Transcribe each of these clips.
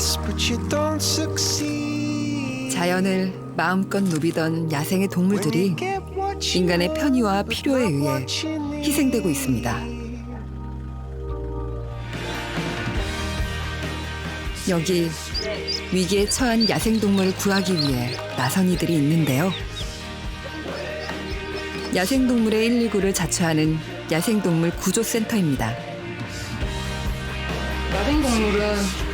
best, but you don't succeed. 자연을 마음껏 누비던 야생의 동물들이 인간의 편의와 필요에 의해 희생되고 있습니다. 여기 위기에 처한 야생동물을 구하기 위해 나선 이들이 있는데요. 야생동물의 119를 자처하는 야생동물 구조센터입니다. 야생동물은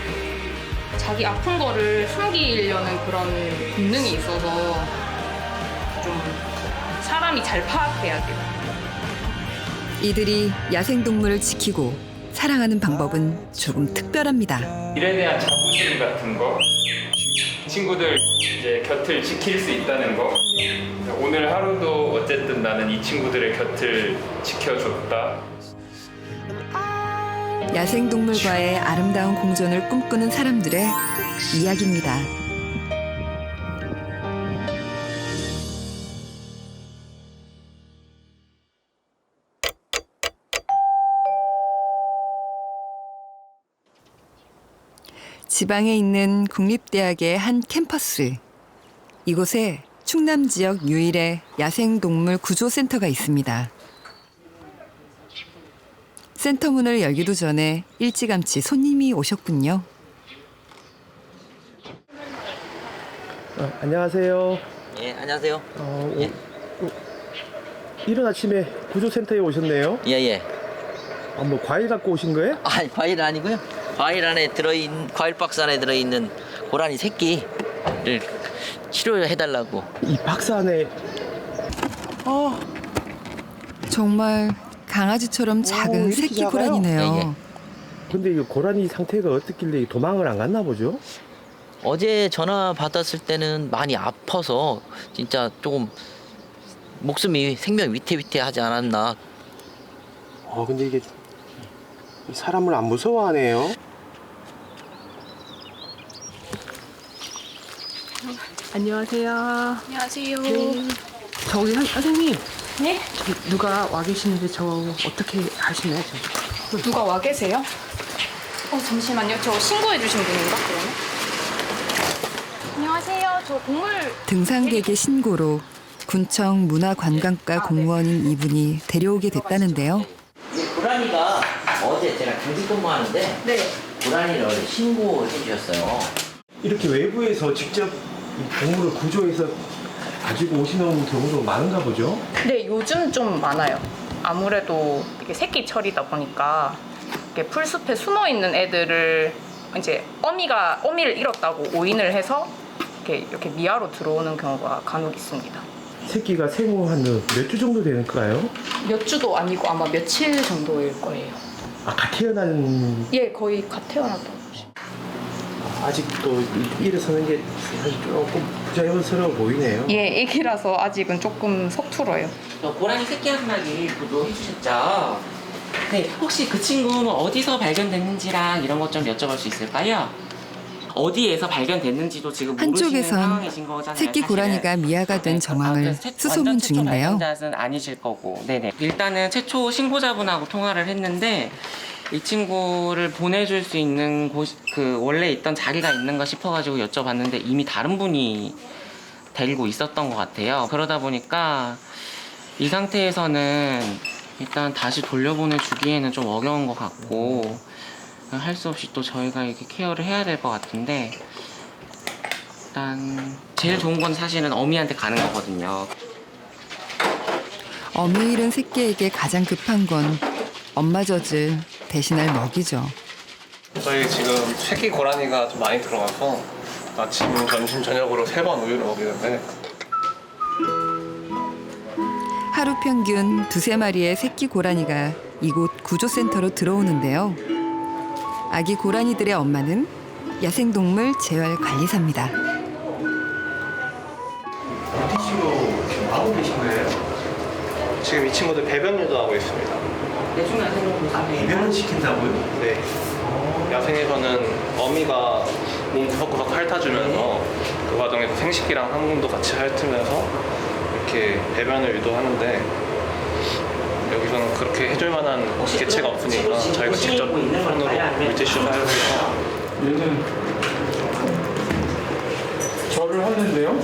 자기 아픈 거를 숨기려는 그런 본능이 있어서 좀 사람이 잘 파악해야 돼요. 이들이 야생동물을 지키고 사랑하는 방법은 조금 특별합니다. 일에 대한 자부심 같은 거, 친구들 이제 곁을 지킬 수 있다는 거. 오늘 하루도 어쨌든 나는 이 친구들의 곁을 지켜줬다. 야생동물과의 아름다운 공존을 꿈꾸는 사람들의 이야기입니다. 지방에 있는 국립대학의 한 캠퍼스. 이곳에 충남 지역 유일의 야생동물 구조센터가 있습니다. 센터 문을 열기도 전에 일찌감치 손님이 오셨군요. 안녕하세요. 예, 안녕하세요. 예. 이른 아침에 구조센터에 오셨네요. 예, 예. 뭐 과일 갖고 오신 거예요? 아니, 과일 아니고요. 과일 박스 안에 들어있는 고라니 새끼를 치료해달라고. 이 박스 안에 정말 강아지처럼 작은 이렇게 새끼 작아요? 고라니네요. 예, 예. 근데 이 고라니 상태가 어떻길래 도망을 안 갔나 보죠? 어제 전화 받았을 때는 많이 아파서 진짜 조금 목숨이 생명 위태위태하지 않았나. 근데 이게 사람을 안 무서워하네요. 안녕하세요. 안녕하세요. 저기 선생님. 네? 저기 누가 와 계시는데 저 어떻게 하시나요? 누가 와 계세요? 잠시만요. 저 신고해 주신 분인가 그러면? 안녕하세요. 저 동물 등산객의 신고로 군청 문화관광과 공무원인 이분이 데려오게 됐다는데요. 이 고라니가 어제 제가 경직 근무하는데 네. 고라니를 신고해 주셨어요. 이렇게 외부에서 직접 이 동물을 구조해서 가지고 오시는 경우도 많은가 보죠? 네, 요즘 좀 많아요. 아무래도 이게 새끼철이다 보니까 이렇게 풀숲에 숨어 있는 애들을 이제 어미를 잃었다고 오인을 해서 이렇게 미아로 들어오는 경우가 간혹 있습니다. 새끼가 생후 한 몇 주 정도 되는가요? 몇 주도 아니고 아마 며칠 정도일 거예요. 갓 태어난 예, 거의 갓 태어났다고. 아직도 일어서는 게 조금 부자연스러워 보이네요. 예, 애기라서 아직은 조금 서툴어요. 고라니 새끼 한 마리 구조해 주셨죠? 네, 혹시 그 친구는 어디서 발견됐는지랑 이런 것 좀 여쭤볼 수 있을까요? 어디에서 발견됐는지도 지금 모르시는 상황이신 한쪽에선 거잖아요. 새끼 사실은. 고라니가 미아가 된 정황을 수소문 완전 최초 중인데요. 발견자는 아니실 거고, 네네. 일단은 최초 신고자분하고 통화를 했는데 이 친구를 보내줄 수 있는 원래 있던 자리가 있는가 싶어가지고 여쭤봤는데 이미 다른 분이 데리고 있었던 것 같아요. 그러다 보니까 이 상태에서는 일단 다시 돌려보내주기에는 좀 어려운 것 같고 할 수 없이 또 저희가 이렇게 케어를 해야 될 것 같은데 일단 제일 좋은 건 사실은 어미한테 가는 거거든요. 어미 잃은 새끼에게 가장 급한 건 엄마 젖을 대신할 먹이죠. 저희 지금 새끼 고라니가 좀 많이 들어가서 아침, 점심, 저녁으로 3번 우유를 먹이는데 하루 평균 2~3마리의 새끼 고라니가 이곳 구조센터로 들어오는데요. 아기 고라니들의 엄마는 야생동물 재활관리사입니다. 티슈로 지금 하고 계신 거예요? 지금 이 친구들 배변 유도하고 있습니다. 배변을 시킨다고요? 네. 야생에서는 어미가 몸 구석구석 핥아주면서 그 과정에서 생식기랑 항문도 같이 핥으면서 이렇게 배변을 유도하는데 여기서는 그렇게 해줄 만한 개체가 없으니까 저희가 직접 손으로 물티슈 사용해서 얘는 하는데요?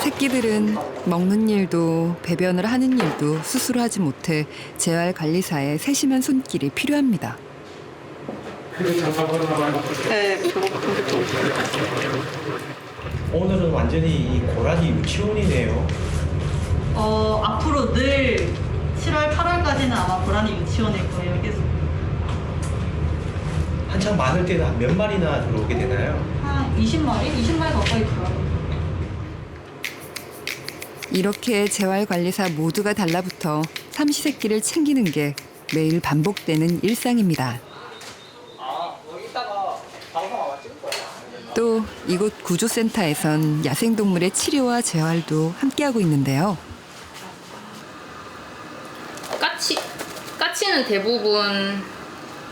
새끼들은 먹는 일도 배변을 하는 일도 스스로 하지 못해 재활관리사의 세심한 손길이 필요합니다. 네, 오늘은 완전히 이 고라니 유치원이네요. 앞으로 늘 7월, 8월까지는 아마 고라니 유치원일 거예요. 계속 한창 많을 때는 몇 마리나 들어오게 되나요? 한 20마리? 20마리 가까이 들어요. 이렇게 재활관리사 모두가 달라붙어 삼시세끼를 챙기는 게 매일 반복되는 일상입니다. 또 이곳 구조센터에선 야생동물의 치료와 재활도 함께하고 있는데요. 까치는 대부분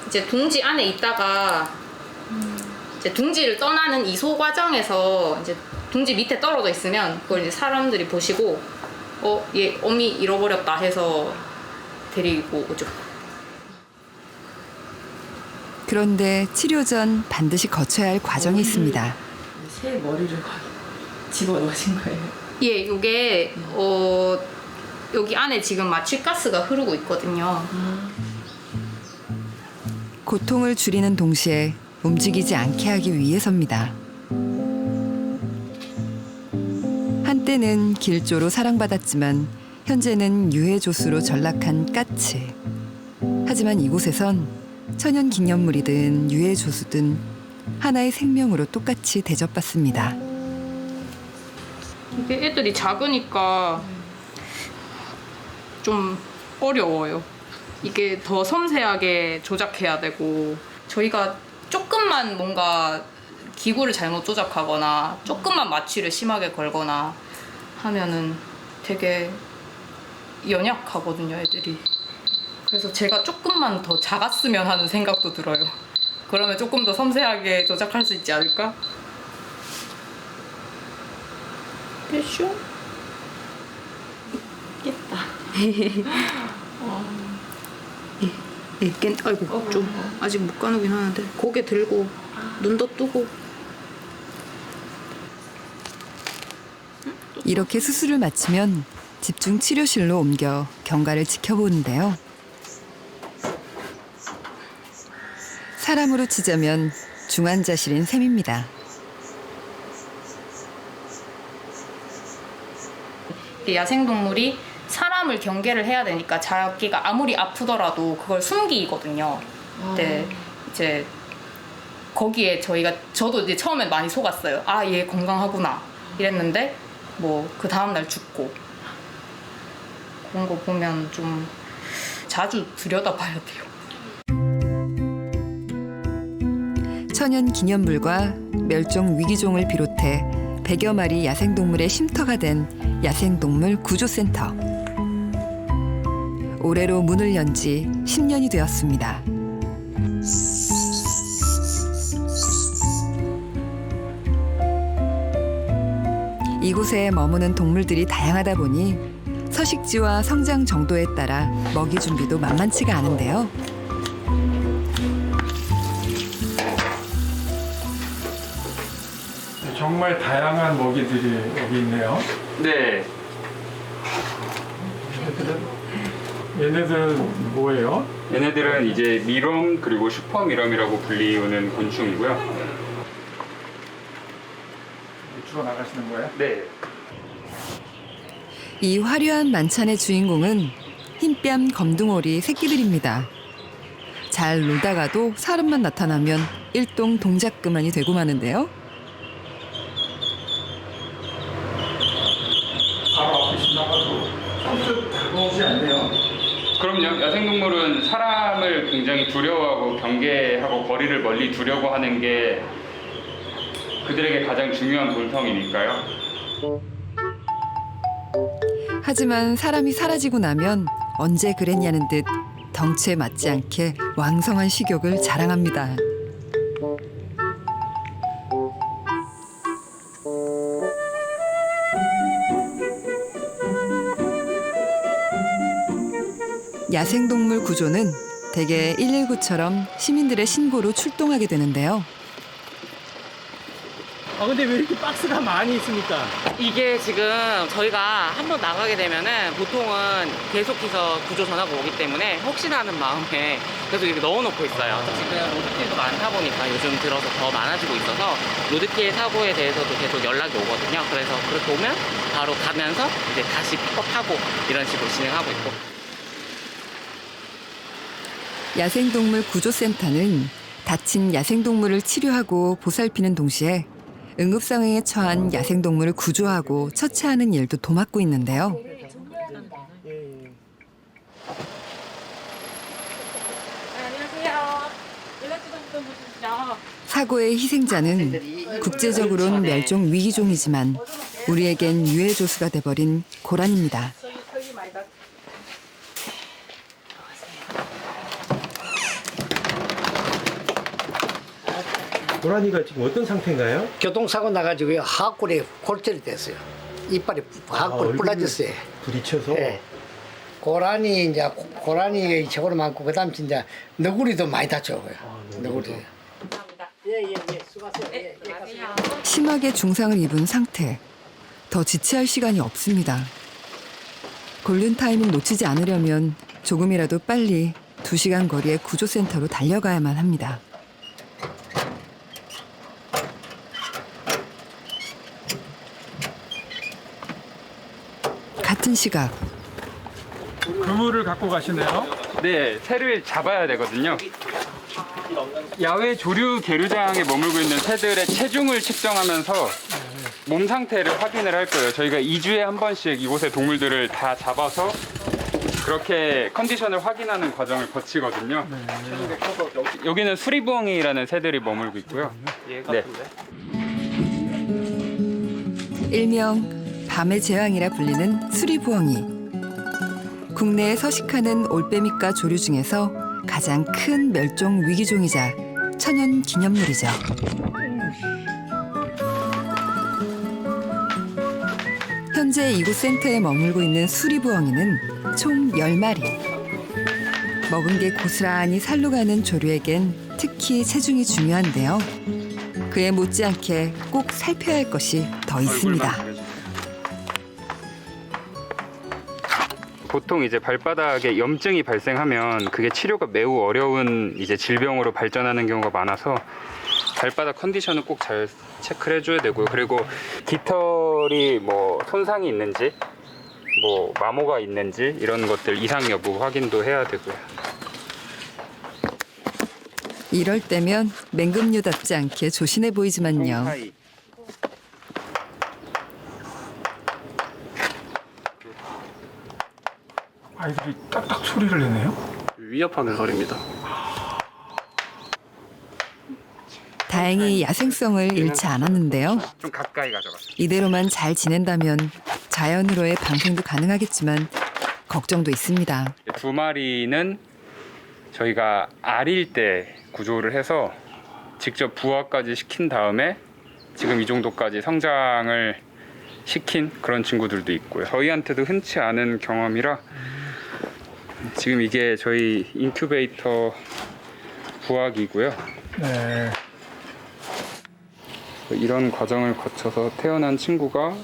이제 둥지 안에 있다가 이제 둥지를 떠나는 이소 과정에서 이제 둥지 밑에 떨어져 있으면 그걸 이제 사람들이 보시고 얘 어미 잃어버렸다 해서 데리고 오죠. 그런데 치료 전 반드시 거쳐야 할 과정이 있습니다. 새 머리를 집어넣으신 거예요? 예, 이게 여기 안에 지금 마취가스가 흐르고 있거든요. 고통을 줄이는 동시에 움직이지 않게 하기 위해서입니다. 한때는 길조로 사랑받았지만 현재는 유해조수로 전락한 까치. 하지만 이곳에선 천연 기념물이든 유해조수든 하나의 생명으로 똑같이 대접받습니다. 이게 애들이 작으니까 좀 어려워요. 이게 더 섬세하게 조작해야 되고 저희가 조금만 뭔가 기구를 잘못 조작하거나 조금만 마취를 심하게 걸거나 하면은 되게 연약하거든요, 애들이. 그래서 제가 조금만 더 작았으면 하는 생각도 들어요. 그러면 조금 더 섬세하게 조작할 수 있지 않을까? 됐쇼? 깼다. 아이고 좀 아직 못 가누긴 하는데 고개 들고 눈도 뜨고. 이렇게 수술을 마치면 집중 치료실로 옮겨 경과를 지켜보는데요. 사람으로 치자면 중환자실인 셈입니다. 야생동물이 사람을 경계를 해야 되니까 자기가 아무리 아프더라도 그걸 숨기거든요. 근데 이제 거기에 저도 이제 처음엔 많이 속았어요. 아, 얘 건강하구나 이랬는데 뭐 그 다음날 죽고 그런 거 보면 좀 자주 들여다봐야 돼요. 천연 기념물과 멸종 위기종을 비롯해 100여 마리 야생동물의 쉼터가 된 야생동물 구조센터. 올해로 문을 연 지 10년이 되었습니다. 이곳에 머무는 동물들이 다양하다 보니 서식지와 성장 정도에 따라 먹이 준비도 만만치가 않은데요. 정말 다양한 먹이들이 여기 있네요. 네. 얘네들은 뭐예요? 얘네들은 이제 미럼 그리고 슈퍼미럼이라고 불리우는 곤충이고요. 주워 나가시는 거예요? 네. 이 화려한 만찬의 주인공은 흰뺨 검둥오리 새끼들입니다. 잘 놀다가도 사람만 나타나면 일동 동작 그만이 되고 마는데요. 바로 앞에 지나가도 선뜻 다가오지 않네요. 그럼요. 야생동물은 사람을 굉장히 두려워하고 경계하고 거리를 멀리 두려고 하는 게 그들에게 가장 중요한 본성이니까요. 하지만 사람이 사라지고 나면 언제 그랬냐는 듯 덩치에 맞지 않게 왕성한 식욕을 자랑합니다. 야생동물 구조는 대개 119처럼 시민들의 신고로 출동하게 되는데요. 아 근데 왜 이렇게 박스가 많이 있습니까? 이게 지금 저희가 한번 나가게 되면은 보통은 계속해서 구조 전화가 오기 때문에 혹시나 하는 마음에 계속 이렇게 넣어놓고 있어요. 지금 로드킬도 많다 보니까 요즘 들어서 더 많아지고 있어서 로드킬 사고에 대해서도 계속 연락이 오거든요. 그래서 그렇게 오면 바로 가면서 이제 다시 픽업하고 이런 식으로 진행하고 있고. 야생동물 구조센터는 다친 야생동물을 치료하고 보살피는 동시에 응급상황에 처한 야생동물을 구조하고 처치하는 일도 도맡고 있는데요. 사고의 희생자는 국제적으로는 멸종 위기종이지만 우리에겐 유해조수가 돼버린 고란입니다. 고라니가 지금 어떤 상태인가요? 교통사고 나가지고 하악골에 골절이 됐어요. 이빨이 하악골이 부러졌어요. 부딪혀서? 네. 고라니 이제 고라니 최고로 많고 그다음 진짜 너구리도 많이 다쳐요. 너구리. 예예예 수고하세요. 예, 심하게 중상을 입은 상태. 더 지체할 시간이 없습니다. 골든타임을 놓치지 않으려면 조금이라도 빨리 2시간 거리의 구조센터로 달려가야만 합니다. 같은 시각. 그물을 갖고 가시네요. 네, 새를 잡아야 되거든요. 야외 조류 계류장에 머물고 있는 새들의 체중을 측정하면서 몸 상태를 확인을 할 거예요. 저희가 2주에 한 번씩 이곳의 동물들을 다 잡아서 그렇게 컨디션을 확인하는 과정을 거치거든요. 여기는 수리부엉이라는 새들이 머물고 있고요. 네. 일명 밤의 제왕이라 불리는 수리부엉이. 국내에 서식하는 올빼미과 조류 중에서 가장 큰 멸종 위기종이자 천연 기념물이죠. 현재 이곳 센터에 머물고 있는 수리부엉이는 총 10마리. 먹은 게 고스란히 살로 가는 조류에겐 특히 체중이 중요한데요. 그에 못지않게 꼭 살펴야 할 것이 더 있습니다. 보통 이제 발바닥에 염증이 발생하면 그게 치료가 매우 어려운 이제 질병으로 발전하는 경우가 많아서 발바닥 컨디션을 꼭 잘 체크를 해줘야 되고요. 그리고 깃털이 뭐 손상이 있는지, 뭐 마모가 있는지 이런 것들 이상 여부 확인도 해야 되고요. 이럴 때면 맹금류답지 않게 조신해 보이지만요. 아이들이 딱딱 소리를 내네요. 위협하는 소리입니다. 다행히 야생성을 잃지 않았는데요. 좀 가까이 가져가. 이대로만 잘 지낸다면 자연으로의 방생도 가능하겠지만 걱정도 있습니다. 2마리는 저희가 알일 때 구조를 해서 직접 부화까지 시킨 다음에 지금 이 정도까지 성장을 시킨 그런 친구들도 있고요. 저희한테도 흔치 않은 경험이라 지금 이게 저희 인큐베이터 부화기고요. 네. 이런 과정을 거쳐서 태어난 친구가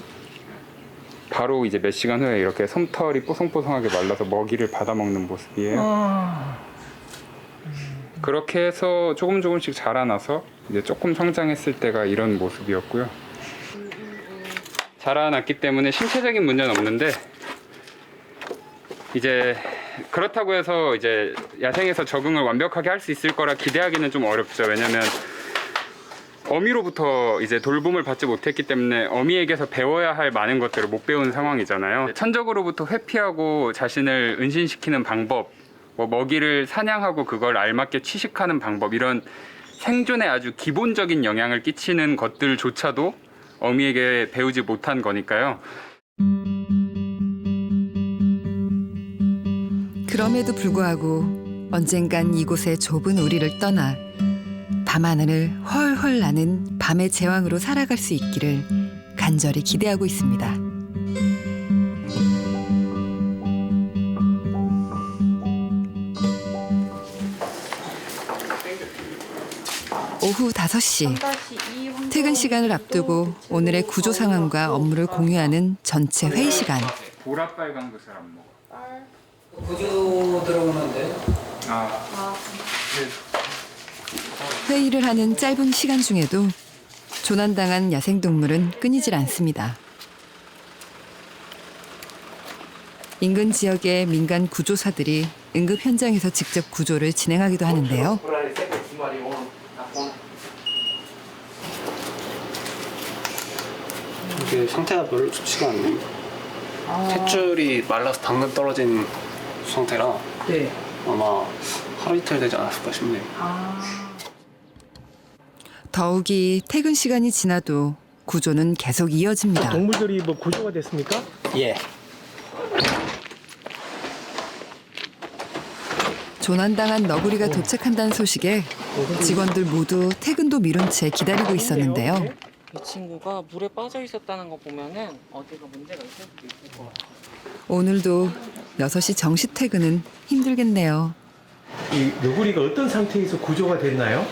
바로 이제 몇 시간 후에 이렇게 솜털이 뽀송뽀송하게 말라서 먹이를 받아먹는 모습이에요. 그렇게 해서 조금씩 자라나서 이제 조금 성장했을 때가 이런 모습이었고요. 자라났기 때문에 신체적인 문제는 없는데 이제 그렇다고 해서 이제 야생에서 적응을 완벽하게 할 수 있을 거라 기대하기는 좀 어렵죠. 왜냐면 어미로부터 이제 돌봄을 받지 못했기 때문에 어미에게서 배워야 할 많은 것들을 못 배운 상황이잖아요. 천적으로부터 회피하고 자신을 은신시키는 방법, 뭐 먹이를 사냥하고 그걸 알맞게 취식하는 방법, 이런 생존에 아주 기본적인 영향을 끼치는 것들조차도 어미에게 배우지 못한 거니까요. 그럼에도 불구하고 언젠간 이곳의 좁은 우리를 떠나 밤하늘을 헐헐 나는 밤의 제왕으로 살아갈 수 있기를 간절히 기대하고 있습니다. 오후 5시. 퇴근 시간을 앞두고 오늘의 구조 상황과 업무를 공유하는 전체 회의 시간. 보라 빨간 것을 안 먹어. 구조 들어오는데. 회의를 하는 짧은 시간 중에도 조난당한 야생동물은 끊이질 않습니다. 인근 지역의 민간 구조사들이 응급 현장에서 직접 구조를 진행하기도 하는데요. 이게 상태가 별로 좋지가 않네. 탯줄이 말라서 방금 떨어진 상태라 네. 아마 하루 이틀 되지 않았을까 싶네요. 더욱이 퇴근 시간이 지나도 구조는 계속 이어집니다. 동물들이 뭐 구조가 됐습니까? 예. 조난당한 너구리가 도착한다는 소식에 직원들 모두 퇴근도 미룬 채 기다리고 있었는데요. 이 친구가 물에 빠져 있었다는 거 보면은 어디가 문제가 있을 수도 있을 것 같아요. 오늘도 6시 정시 퇴근은 힘들겠네요. 이 너구리가 어떤 상태에서 구조가 됐나요?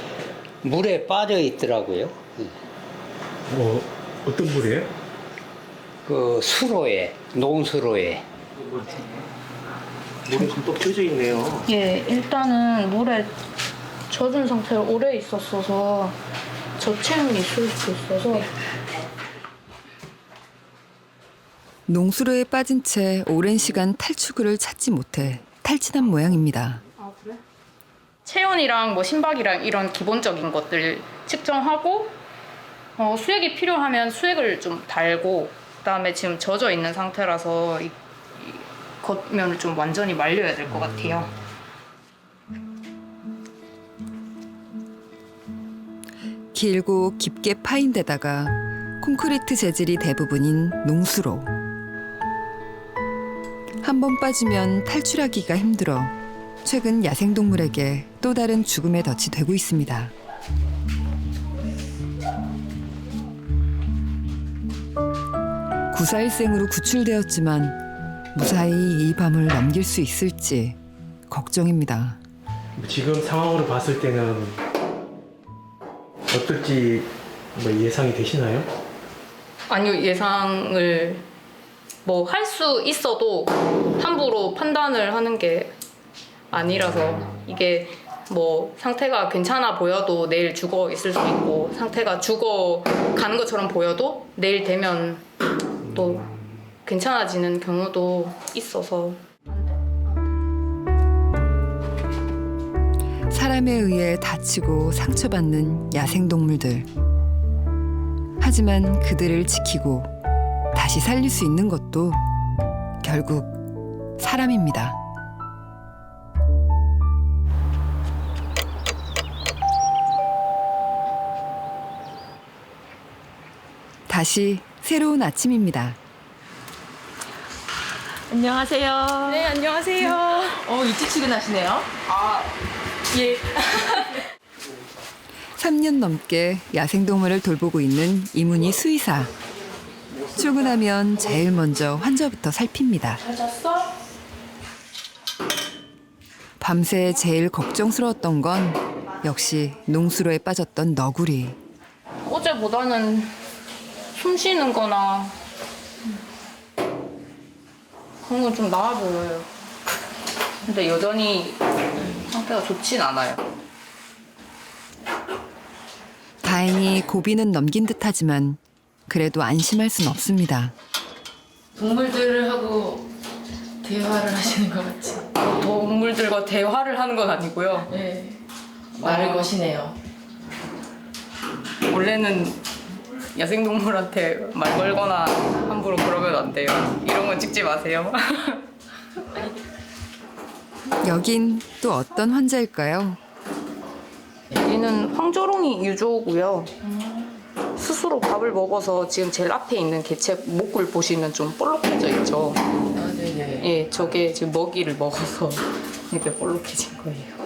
물에 빠져 있더라고요. 어떤 물이에요? 그 수로에, 논수로에. 물에 듬뿍 젖어 있네요. 예, 일단은 물에 젖은 상태로 오래 있었어서 저체온이 있을 수 있어서 농수로에 빠진 채 오랜 시간 탈출구를 찾지 못해 탈진한 모양입니다. 아, 그래? 체온이랑 뭐 심박이랑 이런 기본적인 것들 측정하고 수액이 필요하면 수액을 좀 달고 그다음에 지금 젖어 있는 상태라서 이 겉면을 좀 완전히 말려야 될 것 같아요. 길고 깊게 파인 데다가 콘크리트 재질이 대부분인 농수로. 한 번 빠지면 탈출하기가 힘들어 최근 야생동물에게 또 다른 죽음의 덫이 되고 있습니다. 구사일생으로 구출되었지만 무사히 이 밤을 넘길 수 있을지 걱정입니다. 지금 상황으로 봤을 때는 어떨지 뭐 예상이 되시나요? 아니요, 예상을 뭐 할 수 있어도 함부로 판단을 하는 게 아니라서 이게 뭐 상태가 괜찮아 보여도 내일 죽어 있을 수 있고 상태가 죽어 가는 것처럼 보여도 내일 되면 또 괜찮아지는 경우도 있어서. 사람에 의해 다치고 상처받는 야생동물들. 하지만 그들을 지키고 다시 살릴 수 있는 것도 결국 사람입니다. 다시 새로운 아침입니다. 안녕하세요. 네, 안녕하세요. 일찍 출근하시네요. 아, 예. 3년 넘게 야생동물을 돌보고 있는 이문희 수의사. 출근하면 제일 먼저 환자부터 살핍니다. 잘 잤어? 밤새 제일 걱정스러웠던 건 역시 농수로에 빠졌던 너구리. 어제보다는 숨 쉬는 거나 그런 건 좀 나아 보여요. 근데 여전히 상태가 좋진 않아요. 다행히 고비는 넘긴 듯하지만 그래도 안심할 순 없습니다. 동물들하고 대화를 하시는 것 같지? 동물들과 대화를 하는 건 아니고요. 네. 말을 거시네요. 원래는 야생동물한테 말 걸거나 함부로 그러면 안 돼요. 이런 건 찍지 마세요. 여긴 또 어떤 환자일까요? 얘는 황조롱이 유조고요. 스스로 밥을 먹어서 지금 제일 앞에 있는 개체 목을 보시면 좀 볼록해져 있죠. 아, 네네. 예, 저게 지금 먹이를 먹어서 이렇게 볼록해진 거예요.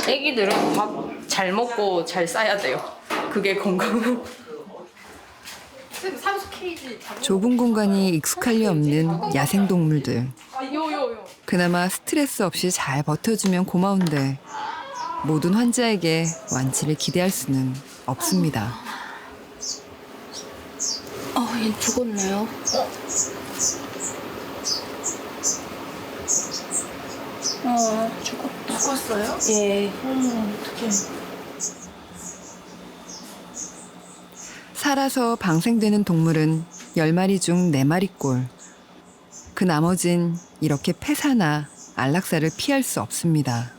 애기들은 밥 잘 먹고 잘 싸야 돼요. 그게 건강. 좁은 공간이 익숙할 리 없는 야생동물들. 그나마 스트레스 없이 잘 버텨주면 고마운데 모든 환자에게 완치를 기대할 수는 없습니다. 얘 죽었네요. 죽었다. 죽었어요? 예. 어떡해. 살아서 방생되는 동물은 10마리 중 4마리꼴. 그 나머진 이렇게 폐사나 안락사를 피할 수 없습니다.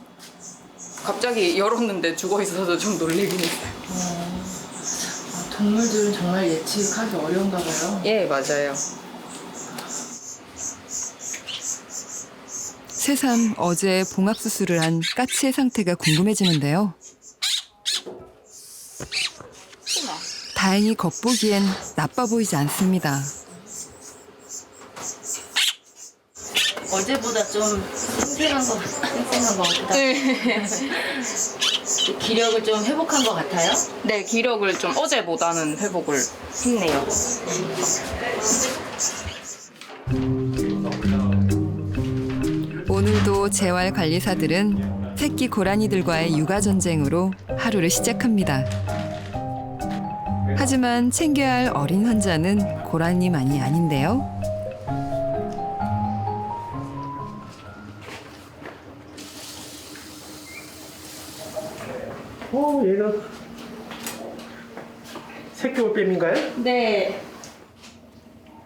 갑자기 열었는데 죽어 있어서 좀 놀래긴 했어요. 동물들은 정말 예측하기 어려운가 봐요. 예, 맞아요. 새삼 어제 봉합수술을 한 까치의 상태가 궁금해지는데요. 다행히 겉보기엔 나빠 보이지 않습니다. 어제보다 좀 쌩쌩한 것 같다. 네. 기력을 좀 회복한 것 같아요? 네, 기력을 좀 어제보다는 회복을 했네요. 오늘도 재활관리사들은 새끼 고라니들과의 육아 전쟁으로 하루를 시작합니다. 하지만 챙겨야 할 어린 환자는 고라니만이 아닌데요. 얘는 새끼 올빼미인가요? 네.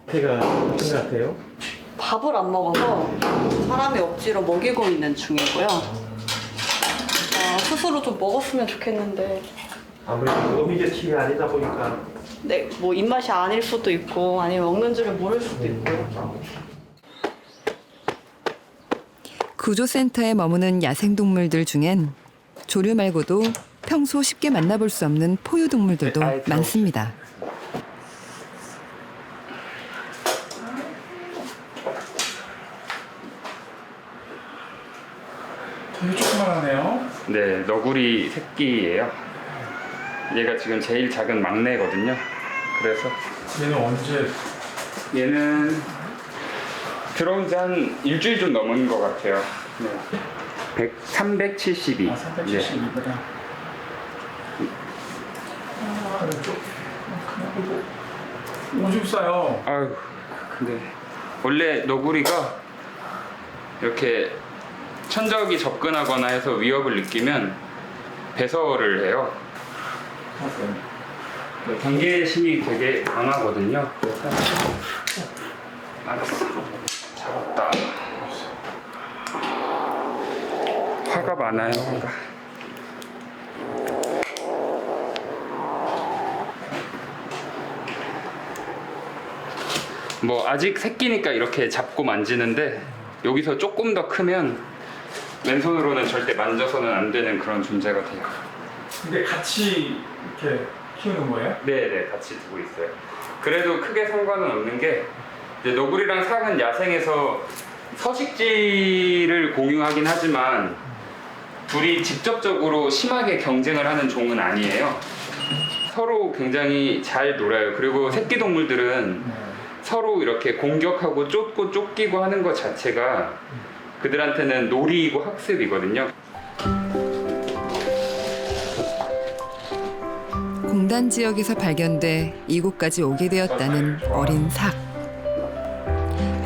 걔가 어떤 것 같아요? 밥을 안 먹어서 사람이 억지로 먹이고 있는 중이고요. 스스로 좀 먹었으면 좋겠는데 아무래도 어미개체가 아니다 보니까 네, 뭐 입맛이 아닐 수도 있고 아니면 먹는 줄을 모를 수도 있고. 구조센터에 머무는 야생동물들 중엔 조류 말고도 평소 쉽게 만나볼 수 없는 포유동물들도 많습니다. 되게 조그만하네요. 네, 너구리 새끼예요. 얘가 지금 제일 작은 막내거든요. 그래서 얘는 언제? 얘는 들어온 지 한 일주일 좀 넘은 것 같아요. 네. 372. 372보다. 오줌 싸요. 아유, 근데 원래 너구리가 이렇게 천적이 접근하거나 해서 위협을 느끼면 배설을 해요. 경계심이 되게 강하거든요. 그래서 알았어. 잡았다. 화가 많아요, 화가. 뭐 아직 새끼니까 이렇게 잡고 만지는데 여기서 조금 더 크면 왼손으로는 절대 만져서는 안 되는 그런 존재가 돼요. 근데 같이 이렇게 키우는 거예요? 네네, 같이 두고 있어요. 그래도 크게 상관은 없는 게 이제 너구리랑 삭은 야생에서 서식지를 공유하긴 하지만 둘이 직접적으로 심하게 경쟁을 하는 종은 아니에요. 서로 굉장히 잘 놀아요. 그리고 새끼 동물들은 서로 이렇게 공격하고 쫓고 쫓기고 하는 것 자체가 그들한테는 놀이이고 학습이거든요. 공단 지역에서 발견돼 이곳까지 오게 되었다는 어린 삭.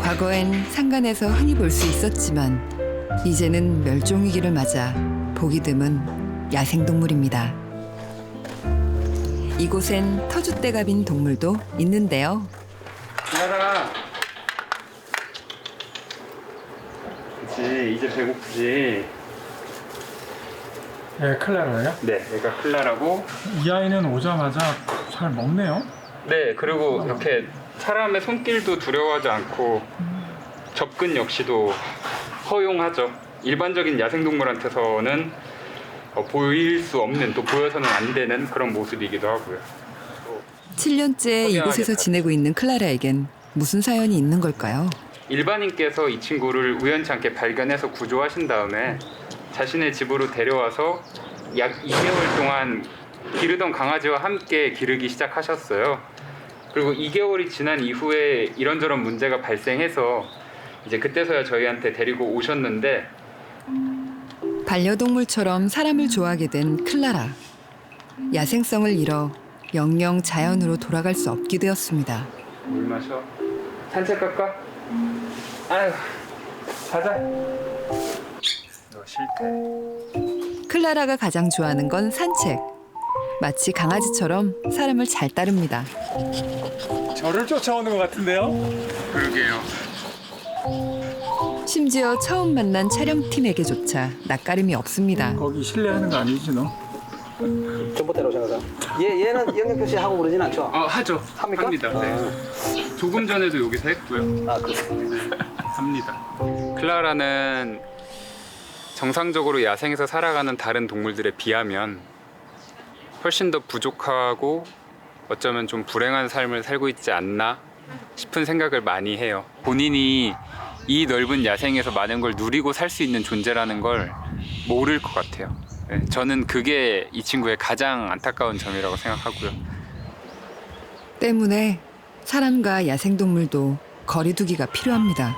과거엔 산간에서 흔히 볼 수 있었지만 이제는 멸종위기를 맞아 보기 드문 야생동물입니다. 이곳엔 터줏대갑인 동물도 있는데요. 나라. 그치, 이제 배고프지. 네, 클라라요? 네, 얘가 클라라고. 이 아이는 오자마자 잘 먹네요. 네, 그리고 이렇게 사람의 손길도 두려워하지 않고 접근 역시도 허용하죠. 일반적인 야생동물한테서는 보일 수 없는, 또 보여서는 안 되는 그런 모습이기도 하고요. 7년째 이곳에서 지내고 있는 클라라에겐 무슨 사연이 있는 걸까요? 일반인께서 이 친구를 우연치 않게 발견해서 구조하신 다음에 자신의 집으로 데려와서 약 2개월 동안 기르던 강아지와 함께 기르기 시작하셨어요. 그리고 2개월이 지난 이후에 이런저런 문제가 발생해서 이제 그때서야 저희한테 데리고 오셨는데 반려동물처럼 사람을 좋아하게 된 클라라. 야생성을 잃어 영영 자연으로 돌아갈 수 없게 되었습니다. 물 마셔. 산책 갈까? 아유, 가자. 너 싫대. 클라라가 가장 좋아하는 건 산책. 마치 강아지처럼 사람을 잘 따릅니다. 저를 쫓아오는 것 같은데요? 그러게요. 심지어 처음 만난 촬영팀에게조차 낯가림이 없습니다. 거기 실례하는 거 아니지 너? 전봇대로 오셔서 얘는 영역 표시 하고 그러진 않죠? 하죠. 합니까? 합니다. 네. 조금 전에도 여기서 했고요. 합니다. 클라라는 정상적으로 야생에서 살아가는 다른 동물들에 비하면 훨씬 더 부족하고 어쩌면 좀 불행한 삶을 살고 있지 않나 싶은 생각을 많이 해요. 본인이 이 넓은 야생에서 많은 걸 누리고 살 수 있는 존재라는 걸 모를 것 같아요. 네, 저는 그게 이 친구의 가장 안타까운 점이라고 생각하고요. 때문에 사람과 야생동물도 거리두기가 필요합니다.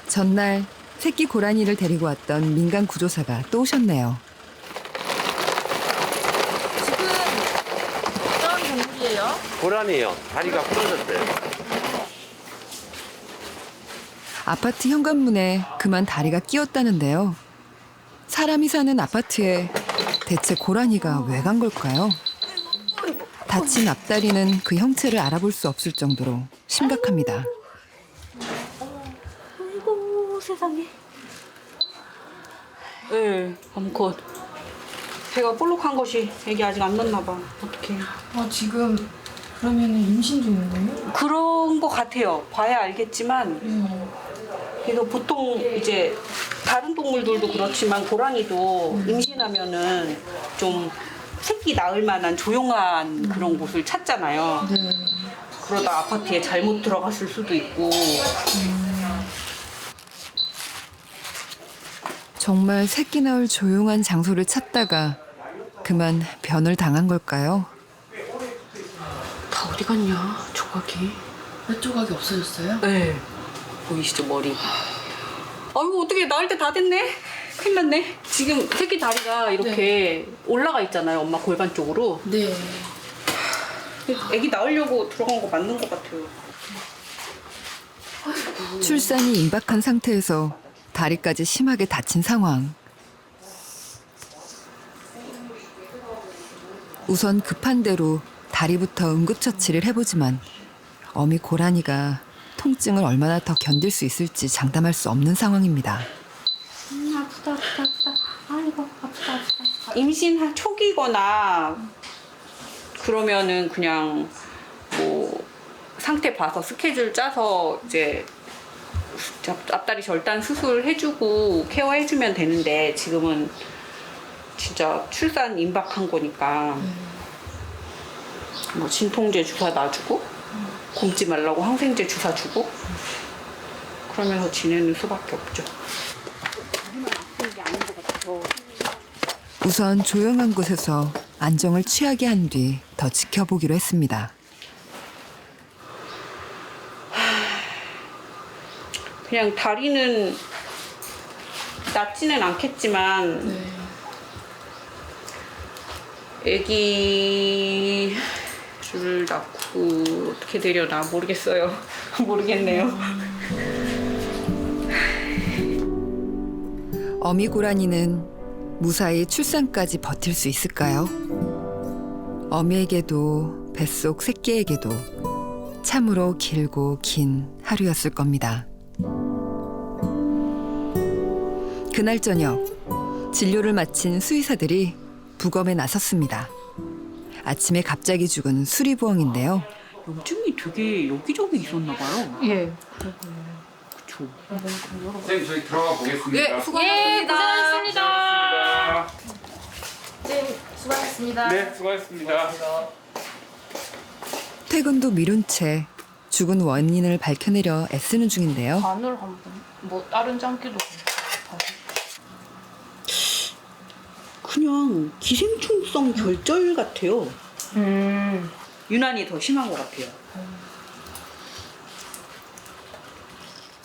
전날 새끼 고라니를 데리고 왔던 민간 구조사가 또 오셨네요. 지금 어떤 동물이에요? 고라니요. 다리가 부러졌대요. 아파트 현관문에 그만 다리가 끼었다는데요. 사람이 사는 아파트에 대체 고라니가 왜 간 걸까요? 다친 앞다리는 그 형체를 알아볼 수 없을 정도로 심각합니다. 아이고 세상에. 네, 암컷. 배가 볼록한 것이 애기 아직 안 났나 봐. 어떡해. 지금 그러면 임신 중인 거예요? 그런 거 같아요. 봐야 알겠지만. 그래서 보통 이제 다른 동물들도 그렇지만 고라니도 임신하면은 좀 새끼 낳을 만한 조용한 그런 곳을 찾잖아요. 그러다 아파트에 잘못 들어갔을 수도 있고. 정말 새끼 낳을 조용한 장소를 찾다가 그만 변을 당한 걸까요? 다 어디 갔냐, 조각이. 몇 조각이 없어졌어요? 네. 보이시죠, 머리. 아이고, 어떻게 낳을 때 다 됐네? 큰일 났네. 지금 새끼 다리가 이렇게 올라가 있잖아요, 엄마 골반 쪽으로. 네. 애기 낳으려고 들어간 거 맞는 것 같아요. 출산이 임박한 상태에서 다리까지 심하게 다친 상황. 우선 급한 대로 다리부터 응급처치를 해보지만 어미 고라니가 통증을 얼마나 더 견딜 수 있을지 장담할 수 없는 상황입니다. 아프다. 아이고, 아프다. 임신 초기거나 그러면은 그냥 뭐 상태 봐서 스케줄 짜서 이제 앞다리 절단 수술 해주고 케어해주면 되는데 지금은 진짜 출산 임박한 거니까 뭐 진통제 주사 놔주고 굶지 말라고 항생제 주사 주고 그러면서 지내는 수밖에 없죠. 우선 조용한 곳에서 안정을 취하게 한 뒤 더 지켜보기로 했습니다. 그냥 다리는 낫지는 않겠지만 애기 줄 낳고 어떻게 되려나 모르겠어요. 모르겠네요. 어미 고라니는 무사히 출산까지 버틸 수 있을까요? 어미에게도 뱃속 새끼에게도 참으로 길고 긴 하루였을 겁니다. 그날 저녁 진료를 마친 수의사들이 부검에 나섰습니다. 아침에 갑자기 죽은 수리부엉인데요. 염증이 되게 여기저기 있었나 봐요. 예. 그쵸. 선생님 저희 들어가 보겠습니다. 예, 고생하셨습니다. 네, 수고하셨습니다. 네, 수고하셨습니다. 퇴근도 미룬 채 죽은 원인을 밝혀내려 애쓰는 중인데요. 간을 한번 뭐 다른 장기도 그냥 기생충성 결절 같아요. 유난히 더 심한 것 같아요.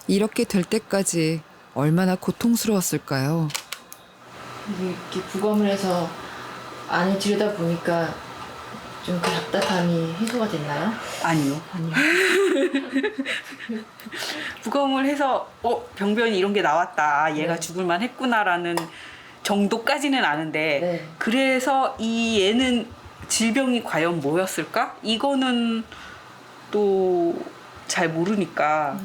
이렇게 될 때까지 얼마나 고통스러웠을까요? 이렇게 부검을 해서 안을 들여다 보니까 좀 그 답답함이 해소가 됐나요? 아니요. 부검을 해서 병변이 이런 게 나왔다. 얘가 죽을만 했구나라는 정도까지는 아는데 그래서 이 얘는 질병이 과연 뭐였을까? 이거는 또 잘 모르니까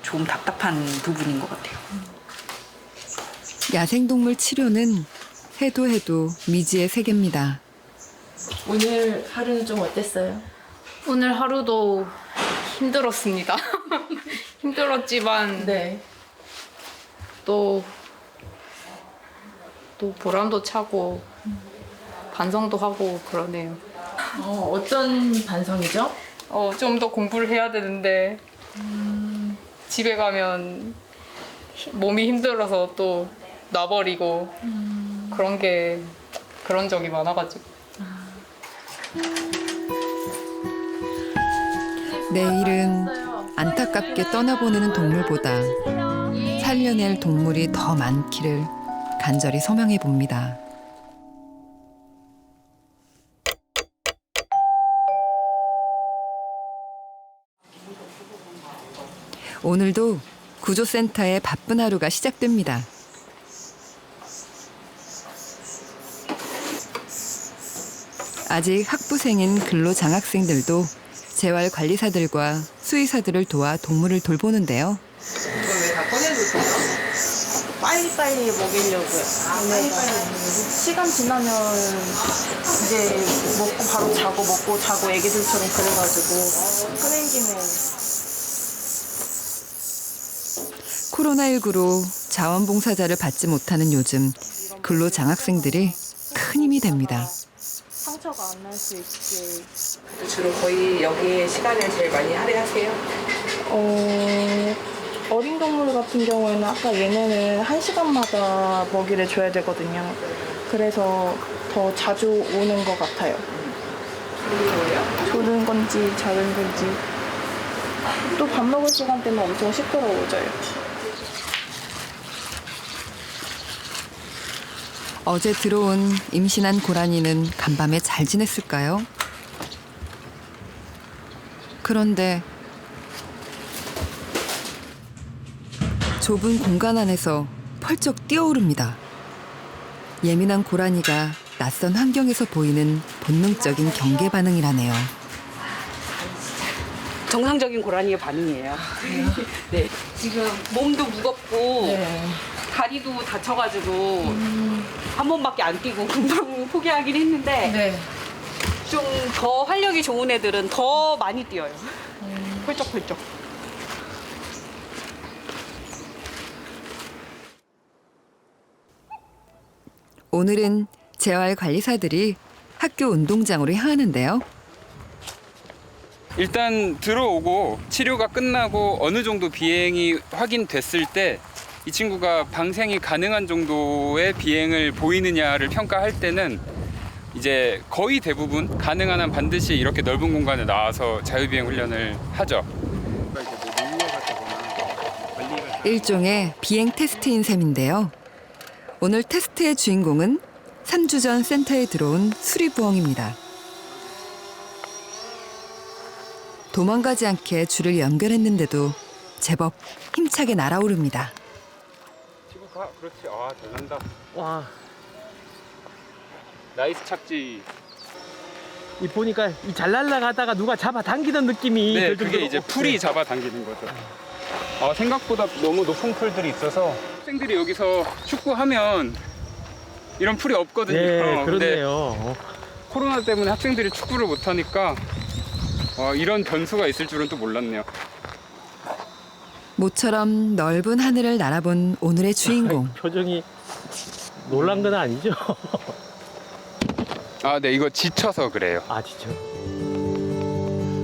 좀 답답한 부분인 것 같아요. 야생동물 치료는 해도 미지의 세계입니다. 오늘 하루는 좀 어땠어요? 오늘 하루도 힘들었습니다. 힘들었지만 또 보람도 차고 반성도 하고 그러네요. 어떤 반성이죠? 좀 더 공부를 해야 되는데 집에 가면 몸이 힘들어서 또 놔버리고 그런 적이 많아가지고. 내일은 안타깝게 떠나보내는 동물보다 살려낼 동물이 더 많기를 간절히 소망해 봅니다. 오늘도 구조센터의 바쁜 하루가 시작됩니다. 아직 학부생인 근로장학생들도 재활관리사들과 수의사들을 도와 동물을 돌보는데요. 이걸 왜 다 꺼내놓으세요? 빨리빨리 먹이려고요. 시간 지나면 이제 먹고 바로 자고 먹고 자고 애기들처럼 그래가지고 꺼낸 김에. 코로나19로 자원봉사자를 받지 못하는 요즘 근로장학생들이 큰 힘이 됩니다. 상처가 안 날 수 있게. 주로 거의 여기에 시간을 제일 많이 할애하세요? 어린 동물 같은 경우에는 아까 얘네는 1시간마다 먹이를 줘야 되거든요. 그래서 더 자주 오는 것 같아요. 조는 건지 자는 건지. 또 밥 먹을 시간 되면 엄청 시끄러워져요. 어제 들어온 임신한 고라니는 간밤에 잘 지냈을까요? 그런데 좁은 공간 안에서 펄쩍 뛰어오릅니다. 예민한 고라니가 낯선 환경에서 보이는 본능적인 경계 반응이라네요. 정상적인 고라니의 반응이에요. 네. 지금 몸도 무겁고 다리도 다쳐가지고 한 번밖에 안 뛰고 금방 포기하긴 했는데 좀 더 활력이 좋은 애들은 더 많이 뛰어요. 펄쩍펄쩍. 오늘은 재활관리사들이 학교 운동장으로 향하는데요. 일단 들어오고 치료가 끝나고 어느 정도 비행이 확인됐을 때 이 친구가 방생이 가능한 정도의 비행을 보이느냐를 평가할 때는 이제 거의 대부분 가능한 한 반드시 이렇게 넓은 공간에 나와서 자유비행 훈련을 하죠. 일종의 비행 테스트인 셈인데요. 오늘 테스트의 주인공은 3주 전 센터에 들어온 수리부엉입니다. 도망가지 않게 줄을 연결했는데도 제법 힘차게 날아오릅니다. 친구가 그렇지. 아, 잘 난다. 와, 나이스 착지. 이 보니까 이 잘 날아가다가 누가 잡아 당기는 느낌이. 네, 그게 이제 풀이 잡아 당기는 거죠. 생각보다 너무 높은 풀들이 있어서 학생들이 여기서 축구하면 이런 풀이 없거든요. 네, 근데 그렇네요. 코로나 때문에 학생들이 축구를 못하니까 이런 변수가 있을 줄은 또 몰랐네요. 모처럼 넓은 하늘을 날아본 오늘의 주인공. 표정이 놀란 건 아니죠? 네, 이거 지쳐서 그래요. 아, 진짜.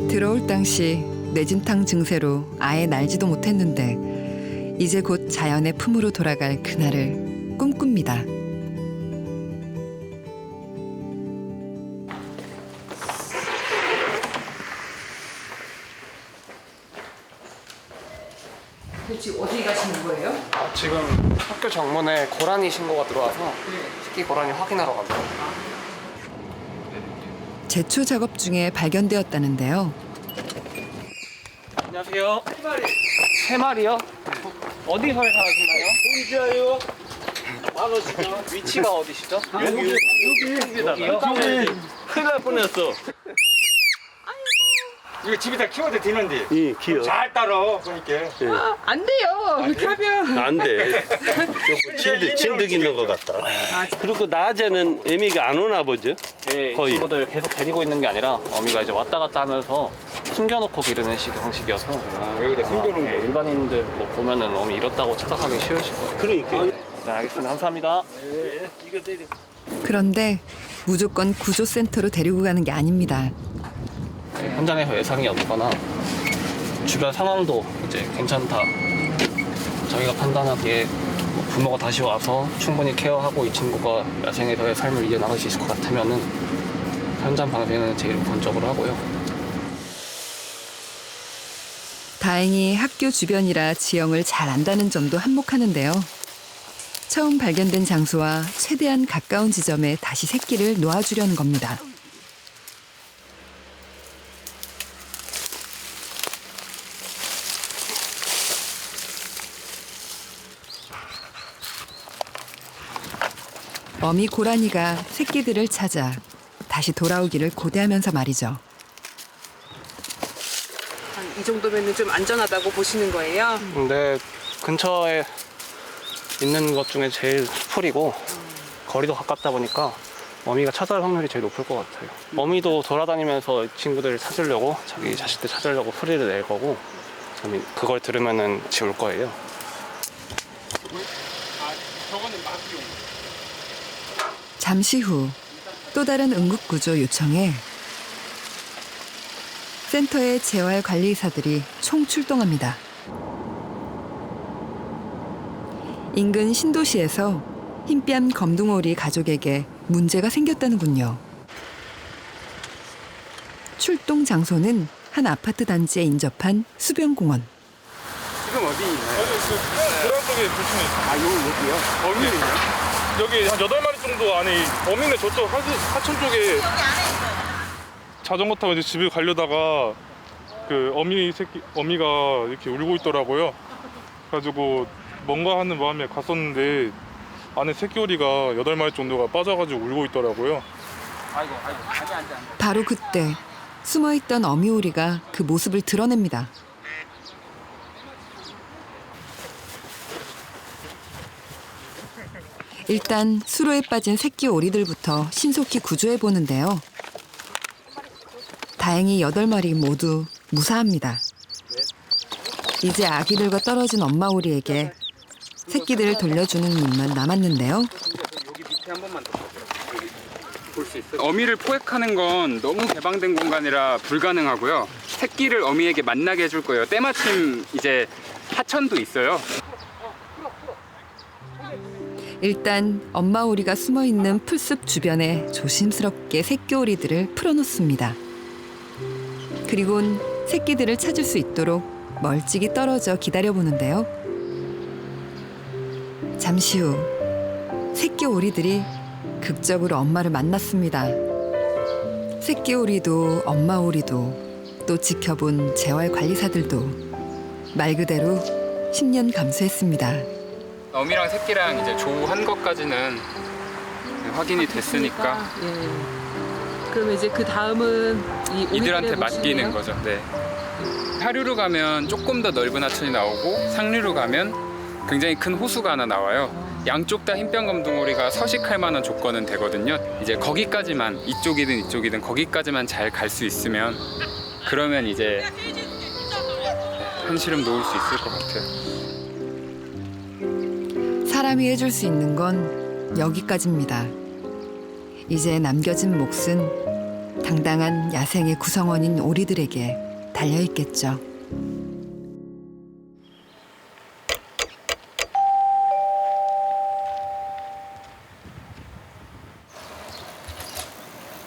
들어올 당시 뇌진탕 증세로 아예 날지도 못했는데 이제 곧 자연의 품으로 돌아갈 그날을 꿈꿉니다. 지금 어디 가시는 거예요? 지금 학교 정문에 고라니 신고가 들어와서 새끼 고라니 확인하러 갑니다. 제초 작업 중에 발견되었다는데요. 안녕하세요. 세 마리요? 어디서 사시나요? 공주예요. 만원씩요. 위치가 어디시죠? 여기요? 큰일 날 뻔했어. 이거 집에다 키워도 되는데. 예, 키워. 잘 따라 보니까. 안 돼요. 그렇게 하면. 안 돼. 진득 있는 것 같다. 그리고 낮에는 애미가 안 오나 보죠? 네, 거의. 친구들 계속 데리고 있는 게 아니라 어미가 이제 왔다 갔다 하면서 숨겨놓고 기르는 형식이어서 여기다 숨겨놓은 거. 일반인들 뭐 보면은 어미 잃었다고 착각하기 쉬우실 거예요. 그러니까. 네, 알겠습니다. 감사합니다. 이거 내려. 그런데 무조건 구조센터로 데리고 가는 게 아닙니다. 현장에서 예상이 없거나 주변 상황도 이제 괜찮다. 저희가 판단하기에 뭐 부모가 다시 와서 충분히 케어하고 이 친구가 야생에서의 삶을 이어나갈 수 있을 것 같으면은 현장 방생은 제일 우선적으로 하고요. 다행히 학교 주변이라 지형을 잘 안다는 점도 한몫하는데요. 처음 발견된 장소와 최대한 가까운 지점에 다시 새끼를 놓아주려는 겁니다. 어미 고라니가 새끼들을 찾아 다시 돌아오기를 고대하면서 말이죠. 이 정도면 좀 안전하다고 보시는 거예요? 근데 근처에 있는 것 중에 제일 풀이고 거리도 가깝다 보니까 어미가 찾아올 확률이 제일 높을 것 같아요. 어미도 돌아다니면서 친구들을 찾으려고 자기 자식들 찾으려고 소리를 낼 거고 저는 그걸 들으면은 지울 거예요. 잠시 후 또 다른 응급구조 요청에 센터의 재활관리의사들이 총출동합니다. 인근 신도시에서 흰뺨 검둥오리 가족에게 문제가 생겼다는군요. 출동 장소는 한 아파트 단지에 인접한 수변공원. 지금 어디 있나요? 고란 쪽에 불침이 있어요. 여기요? 어미는요? 여기 한 8마리 정도 안에 어미는 저쪽 하천 쪽에 자전거 타고 이제 집에 가려다가 그 어미가 이렇게 울고 있더라고요. 그래가지고 뭔가 하는 마음에 갔었는데 안에 새끼오리가 8마리 정도가 빠져가지고 울고 있더라고요. 바로 그때 숨어있던 어미오리가 그 모습을 드러냅니다. 일단 수로에 빠진 새끼 오리들부터 신속히 구조해 보는데요. 다행히 8마리 모두 무사합니다. 이제 아기들과 떨어진 엄마 오리에게 새끼들을 돌려주는 일만 남았는데요. 어미를 포획하는 건 너무 개방된 공간이라 불가능하고요. 새끼를 어미에게 만나게 해줄 거예요. 때마침 이제 하천도 있어요. 일단 엄마 오리가 숨어있는 풀숲 주변에 조심스럽게 새끼 오리들을 풀어놓습니다. 그리곤 새끼들을 찾을 수 있도록 멀찍이 떨어져 기다려보는데요. 잠시 후 새끼 오리들이 극적으로 엄마를 만났습니다. 새끼 오리도 엄마 오리도 또 지켜본 재활관리사들도 말 그대로 10년 감수했습니다. 어미랑 새끼랑 이제 조한 것까지는 확인이 됐으니까 예. 그럼 이제 그 다음은 이들한테 맡기는 거죠. 네. 하류로 가면 조금 더 넓은 하천이 나오고 상류로 가면 굉장히 큰 호수가 하나 나와요. 양쪽 다 흰뺨 검둥오리가 서식할 만한 조건은 되거든요. 이제 거기까지만 이쪽이든 거기까지만 잘 갈 수 있으면 그러면 이제 한시름 놓을 수 있을 것 같아요. 사람이 해줄 수 있는 건 여기까지입니다. 이제 남겨진 몫은 당당한 야생의 구성원인 오리들에게 달려있겠죠.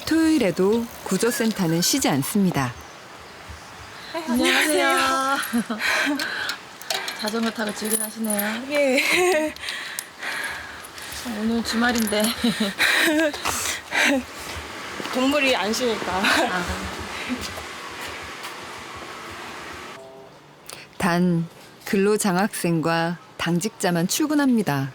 토요일에도 구조센터는 쉬지 않습니다. 안녕하세요. 자전거 타고 출근하시네요. 예. 오늘 주말인데. 동물이 안 쉬니까. 단 근로장학생과 당직자만 출근합니다.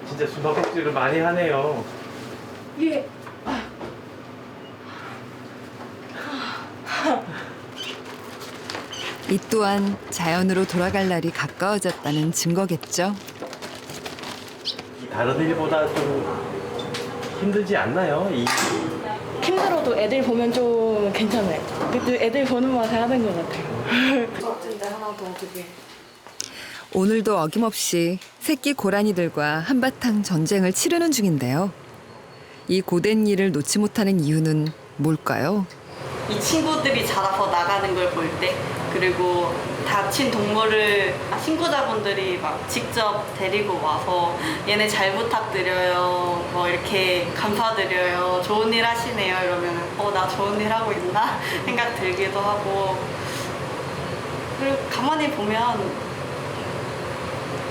진짜 숨바꼭질을 많이 하네요. 예. 이 또한 자연으로 돌아갈 날이 가까워졌다는 증거겠죠. 다른 일보다 좀 힘들지 않나요? 힘들어도 애들 보면 좀 괜찮아요. 그래도 애들 보는 맛에 하는 것 같아요. 멋진데 하나 더 그게. 오늘도 어김없이 새끼 고라니들과 한바탕 전쟁을 치르는 중인데요. 이 고된 일을 놓지 못하는 이유는 뭘까요? 이 친구들이 자라서 나가는 걸 볼 때, 그리고 다친 동물을 신고자분들이 막 직접 데리고 와서 얘네 잘 부탁드려요, 뭐 이렇게 감사드려요, 좋은 일 하시네요 이러면 나 좋은 일 하고 있나 생각 들기도 하고, 그리고 가만히 보면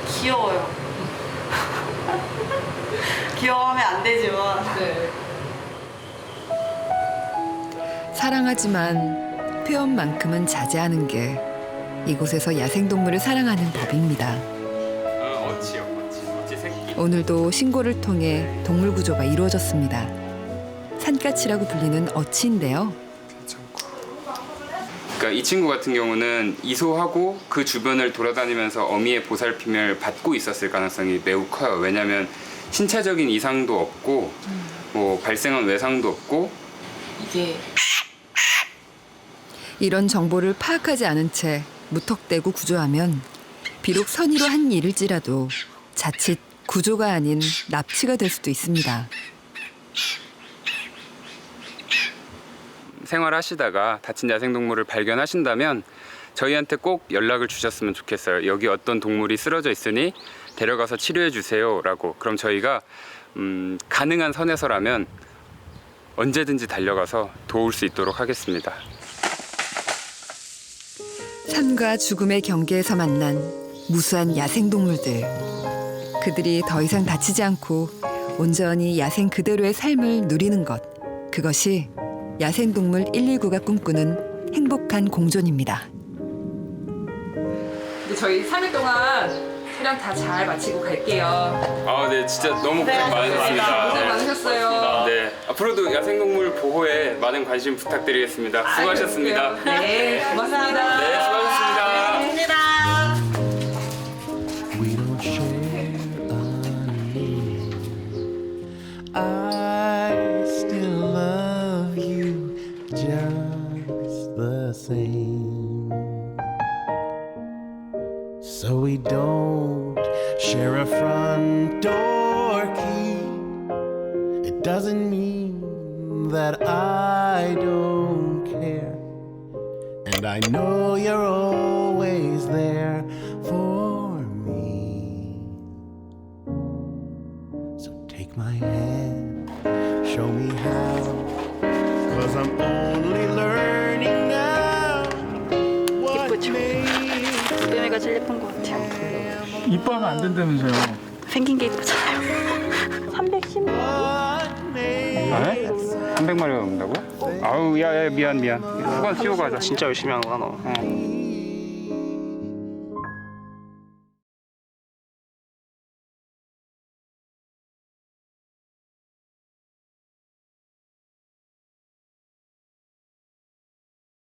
귀여워요. 귀여워하면 안 되지만. 사랑하지만 표현만큼은 자제하는 게 이곳에서 야생동물을 사랑하는 법입니다. 어치요, 어치 새끼. 오늘도 신고를 통해 동물 구조가 이루어졌습니다. 산까치라고 불리는 어치인데요. 그러니까 이 친구 같은 경우는 이소하고 그 주변을 돌아다니면서 어미의 보살핌을 받고 있었을 가능성이 매우 커요. 왜냐하면 신체적인 이상도 없고 뭐 발생한 외상도 없고. 이게 이런 정보를 파악하지 않은 채 무턱대고 구조하면 비록 선의로 한 일일지라도 자칫 구조가 아닌 납치가 될 수도 있습니다. 생활하시다가 다친 야생동물을 발견하신다면 저희한테 꼭 연락을 주셨으면 좋겠어요. 여기 어떤 동물이 쓰러져 있으니 데려가서 치료해 주세요 라고. 그럼 저희가 가능한 선에서라면 언제든지 달려가서 도울 수 있도록 하겠습니다. 삶과 죽음의 경계에서 만난 무수한 야생동물들. 그들이 더 이상 다치지 않고 온전히 야생 그대로의 삶을 누리는 것. 그것이 야생동물 119가 꿈꾸는 행복한 공존입니다. 근데 저희 3일 동안 촬영 다 잘 마치고 갈게요. 아, 네, 진짜 너무 고생 많으셨습니다. 고생 많으셨어요. 네, 앞으로도 야생동물 보호에 많은 관심 부탁드리겠습니다. 수고하셨습니다. 네, 고맙습니다. 네, 수고하셨습니다. We don't share a need. I still love you just the same. So we don't share a front door key. It doesn't mean that I don't care. And I know you're always there for me. So take my hand, show me how. 'Cause I'm only learning now. 예쁘죠? 눈매가 제일 예쁜 것 같아요. 이뻐하면 안 된다면서요. 생긴 게 예쁘잖아요. 310만. 네? 300마리가 넘는다고? 아우, 야, 미안. 수건 씌우고 가자. 진짜 열심히 하는 거야 너.